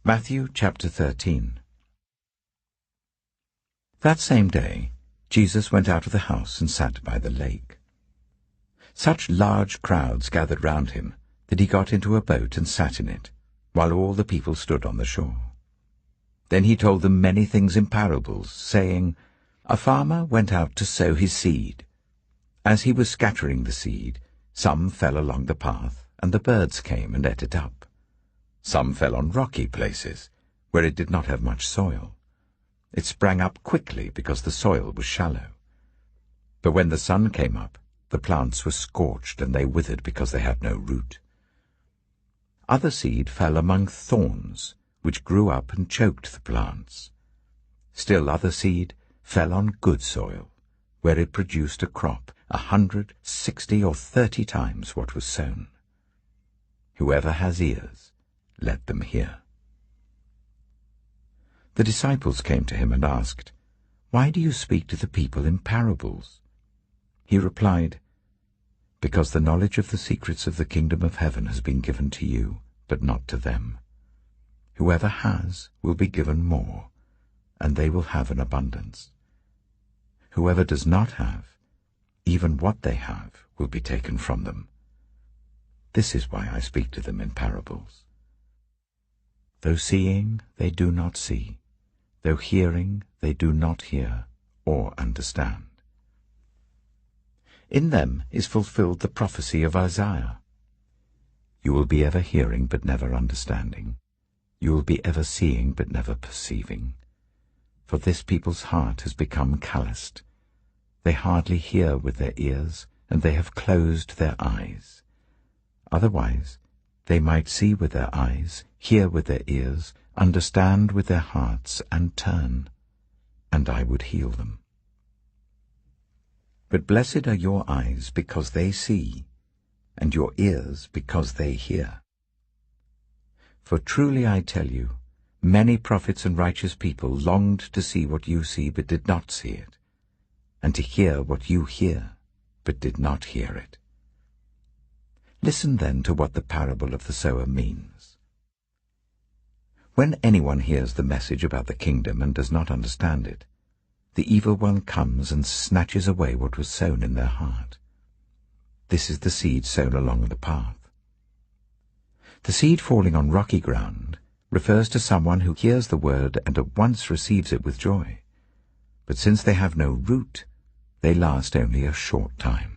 Matthew chapter 13. That same day Jesus went out of the house and sat by the lake. Such large crowds gathered round him that he got into a boat and sat in it, while all the people stood on the shore. Then he told them many things in parables, saying, A farmer went out to sow his seed. As he was scattering the seed, some fell along the path, and the birds came and ate it up. Some fell on rocky places, where it did not have much soil. It sprang up quickly because the soil was shallow. But when the sun came up, the plants were scorched, and they withered because they had no root. Other seed fell among thorns, which grew up and choked the plants. Still other seed fell on good soil, where it produced a crop 100, 60, or 30 times what was sown. Whoever has ears, let them hear. The disciples came to him and asked, Why do you speak to the people in parables? He replied, Because the knowledge of the secrets of the kingdom of heaven has been given to you, but not to them. Whoever has will be given more, and they will have an abundance. Whoever does not have, even what they have will be taken from them. This is why I speak to them in parables. Though seeing, they do not see. Though hearing, they do not hear or understand. In them is fulfilled the prophecy of Isaiah. You will be ever hearing but never understanding. You will be ever seeing but never perceiving. For this people's heart has become calloused. They hardly hear with their ears, and they have closed their eyes. Otherwise, they might see with their eyes, hear with their ears, understand with their hearts, and turn, and I would heal them. But blessed are your eyes because they see, and your ears because they hear. For truly I tell you, many prophets and righteous people longed to see what you see but did not see it, and to hear what you hear but did not hear it. Listen then to what the parable of the sower means. When anyone hears the message about the kingdom and does not understand it, the evil one comes and snatches away what was sown in their heart. This is the seed sown along the path. The seed falling on rocky ground refers to someone who hears the word and at once receives it with joy. But since they have no root, they last only a short time.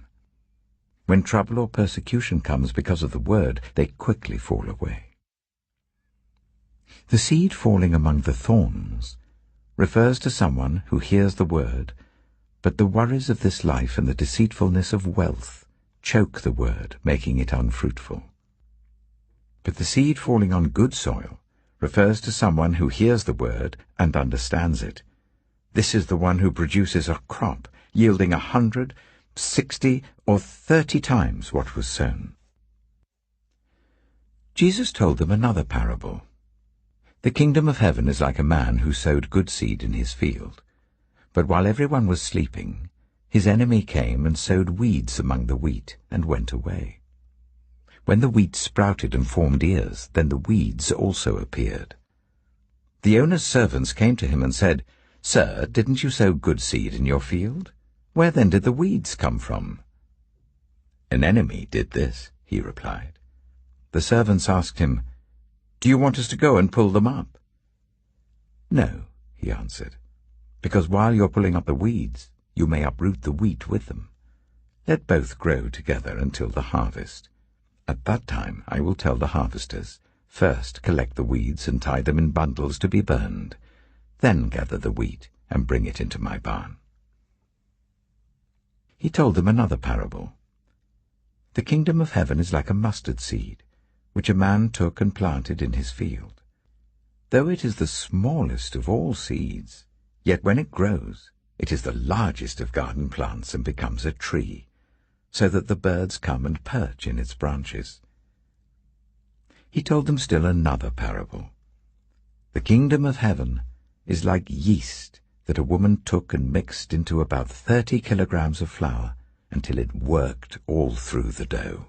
When trouble or persecution comes because of the word, they quickly fall away. The seed falling among the thorns refers to someone who hears the word, but the worries of this life and the deceitfulness of wealth choke the word, making it unfruitful. But the seed falling on good soil refers to someone who hears the word and understands it. This is the one who produces a crop yielding 100, 60, or 30 times what was sown. Jesus told them another parable. The kingdom of heaven is like a man who sowed good seed in his field. But while everyone was sleeping, his enemy came and sowed weeds among the wheat and went away. When the wheat sprouted and formed ears, then the weeds also appeared. The owner's servants came to him and said, Sir, didn't you sow good seed in your field? Where then did the weeds come from? An enemy did this, he replied. The servants asked him, Do you want us to go and pull them up? No, he answered, because while you're pulling up the weeds, you may uproot the wheat with them. Let both grow together until the harvest. At that time I will tell the harvesters, First collect the weeds and tie them in bundles to be burned. Then gather the wheat and bring it into my barn. He told them another parable. The kingdom of heaven is like a mustard seed, which a man took and planted in his field. Though it is the smallest of all seeds, yet when it grows, it is the largest of garden plants and becomes a tree, so that the birds come and perch in its branches. He told them still another parable. The kingdom of heaven is like yeast that a woman took and mixed into about 30 kilograms of flour until it worked all through the dough.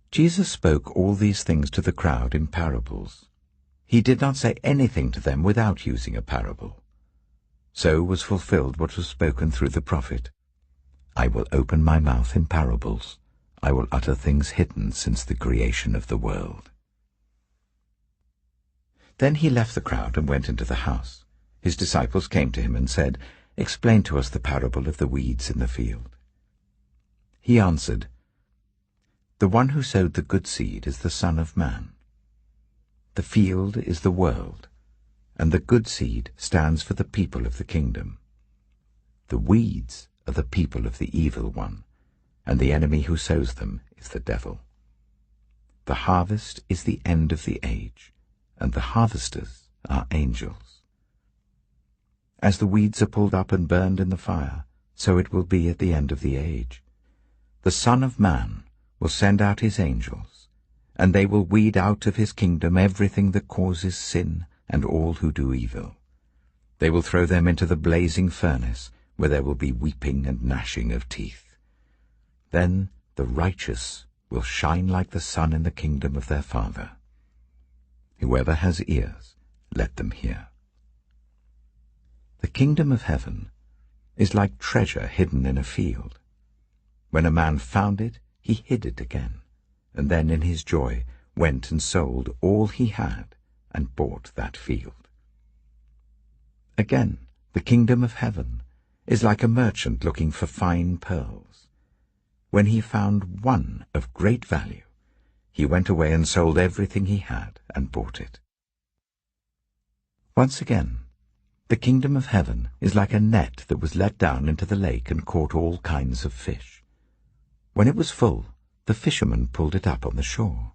Jesus spoke all these things to the crowd in parables. He did not say anything to them without using a parable. So was fulfilled what was spoken through the prophet, "I will open my mouth in parables. I will utter things hidden since the creation of the world." Then he left the crowd and went into the house. His disciples came to him and said, "Explain to us the parable of the weeds in the field." He answered, "The one who sowed the good seed is the Son of Man. The field is the world, and the good seed stands for the people of the kingdom. The weeds are the people of the evil one, and the enemy who sows them is the devil. The harvest is the end of the age, and the harvesters are angels. As the weeds are pulled up and burned in the fire, so it will be at the end of the age. The Son of Man will send out his angels, and they will weed out of his kingdom everything that causes sin and all who do evil. They will throw them into the blazing furnace, where there will be weeping and gnashing of teeth. Then the righteous will shine like the sun in the kingdom of their Father. Whoever has ears, let them hear." The kingdom of heaven is like treasure hidden in a field. When a man found it, he hid it again, and then in his joy went and sold all he had and bought that field. Again, the kingdom of heaven is like a merchant looking for fine pearls. When he found one of great value, he went away and sold everything he had and bought it. Once again, the kingdom of heaven is like a net that was let down into the lake and caught all kinds of fish. When it was full, the fishermen pulled it up on the shore.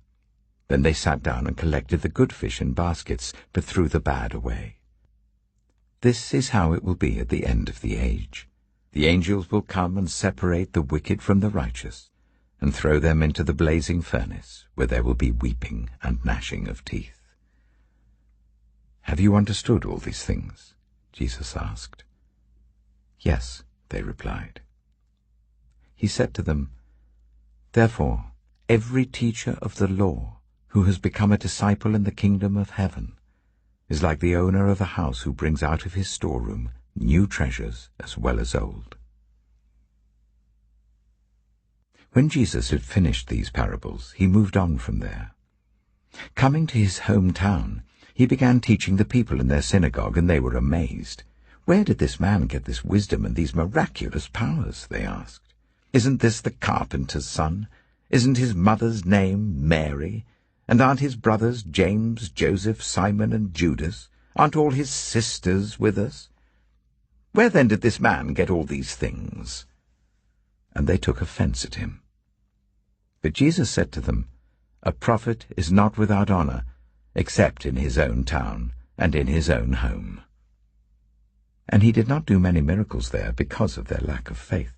Then they sat down and collected the good fish in baskets, but threw the bad away. This is how it will be at the end of the age. The angels will come and separate the wicked from the righteous, and throw them into the blazing furnace, where there will be weeping and gnashing of teeth. "Have you understood all these things?" Jesus asked. "Yes," they replied. He said to them, "Therefore, every teacher of the law who has become a disciple in the kingdom of heaven is like the owner of a house who brings out of his storeroom new treasures as well as old." When Jesus had finished these parables, he moved on from there. Coming to his hometown, he began teaching the people in their synagogue, and they were amazed. "Where did this man get this wisdom and these miraculous powers?" they asked. "Isn't this the carpenter's son? Isn't his mother's name Mary? And aren't his brothers James, Joseph, Simon, and Judas? Aren't all his sisters with us? Where then did this man get all these things?" And they took offense at him. But Jesus said to them, "A prophet is not without honor, except in his own town and in his own home." And he did not do many miracles there because of their lack of faith.